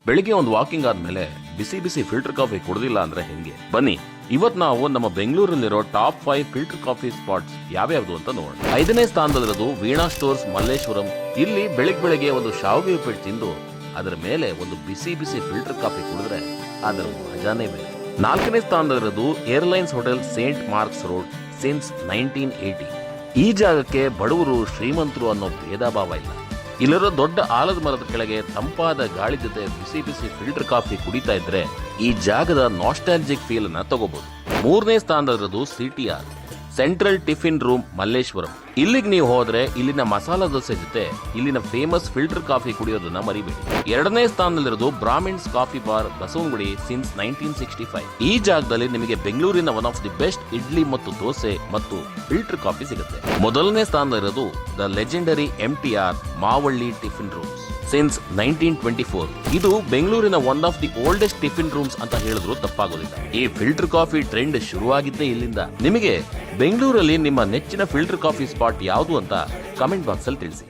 ಬೆಳಿಗ್ಗೆ ಒಂದು ವಾಕಿಂಗ್ ಆದ್ಮೇಲೆ ಬಿಸಿ ಬಿಸಿ ಫಿಲ್ಟರ್ ಕಾಫಿ ಕುಡ್ದಿಲ್ಲ ಅಂದ್ರೆ ಹೆಂಗೆ? ಬನ್ನಿ ಇವತ್ ನಾವು ನಮ್ಮ ಬೆಂಗಳೂರಲ್ಲಿರೋ ಟಾಪ್ 5 ಫಿಲ್ಟರ್ ಕಾಫಿ ಸ್ಪಾಟ್ಸ್ ಯಾವ್ಯಾವ್ದು ಅಂತ ನೋಡೋಣ. 5ನೇ ಸ್ಥಾನದಲ್ಲಿರೋದು ವೀಣಾ ಸ್ಟೋರ್ಸ್ ಮಲ್ಲೇಶ್ವರಂ. ಇಲ್ಲಿ ಬೆಳಿಗ್ಗೆ ಒಂದು ಶಾವಿಗೆ ಉಪ್ಪಿಟ್ಟು ತಿಂದು ಅದರ ಮೇಲೆ ಒಂದು ಬಿಸಿ ಬಿಸಿ ಫಿಲ್ಟರ್ ಕಾಫಿ ಕುಡಿದ್ರೆ ಅದರ ಮಜಾನೇ ಬೇರೆ. 4ನೇ ಸ್ಥಾನದಲ್ಲಿರೋದು Airlines Hotel Saint Mark's Road since 1980. ಈ ಜಾಗಕ್ಕೆ ಬಡವರು ಶ್ರೀಮಂತರು ಅನ್ನೋ ಭೇದ ಭಾವ ಇಲ್ಲ. ಇಲ್ಲಿರೋ ದೊಡ್ಡ ಆಲದ ಮರದ ಕೆಳಗೆ ತಂಪಾದ ಗಾಳಿ ಜೊತೆ ಬಿಸಿ ಬಿಸಿ ಫಿಲ್ಟರ್ ಕಾಫಿ ಕುಡಿತಾ ಇದ್ರೆ ಈ ಜಾಗದ ನಾಸ್ಟಾಲ್ಜಿಕ್ ಫೀಲ್ ಅನ್ನ ತಗೋಬಹುದು. 3ನೇ ಸ್ಥಾನದಲ್ಲಿರೋದು CTR central tiffin room Malleshwaram. ಇಲ್ಲಿಗೆ ನೀವು ಹೋದ್ರೆ ಇಲ್ಲಿನ ಮಸಾಲಾ ದೋಸೆ ಜೊತೆ ಇಲ್ಲಿನ ಫೇಮಸ್ ಫಿಲ್ಟರ್ ಕಾಫಿ ಕುಡಿಯೋದನ್ನ ಮರಿಬೇಡಿ. 2ನೇ ಸ್ಥಾನದಲ್ಲಿರೋದು Brahmins coffee bar Basavanagudi since 1965. ಈ ಜಾಗದಲ್ಲಿ ನಿಮಗೆ ಬೆಂಗಳೂರಿನ one of the best idli ಮತ್ತು ದೋಸೆ ಮತ್ತು ಫಿಲ್ಟರ್ ಕಾಫಿ ಸಿಗುತ್ತೆ. 1ನೇ ಸ್ಥಾನದಲ್ಲಿರೋದು the legendary MTR Mavalli tiffin rooms since 1924. ಇದು ಬೆಂಗಳೂರಿನ one of the oldest tiffin rooms ಅಂತ ಹೇಳಿದ್ರು ತಪ್ಪಾಗೋದಿಲ್ಲ. ಈ ಫಿಲ್ಟರ್ ಕಾಫಿ ಟ್ರೆಂಡ್ ಶುರುವಾಗಿದ್ದೇ ಇಲ್ಲಿಂದ. ನಿಮಗೆ ಬೆಂಗಳೂರಲ್ಲಿ ನಿಮ್ಮ ನೆಚ್ಚಿನ ಫಿಲ್ಟರ್ ಕಾಫಿ ಸ್ಪಾಟ್ ಯಾವುದು ಅಂತ ಕಮೆಂಟ್ ಬಾಕ್ಸ್ ಅಲ್ಲಿ ತಿಳಿಸಿ.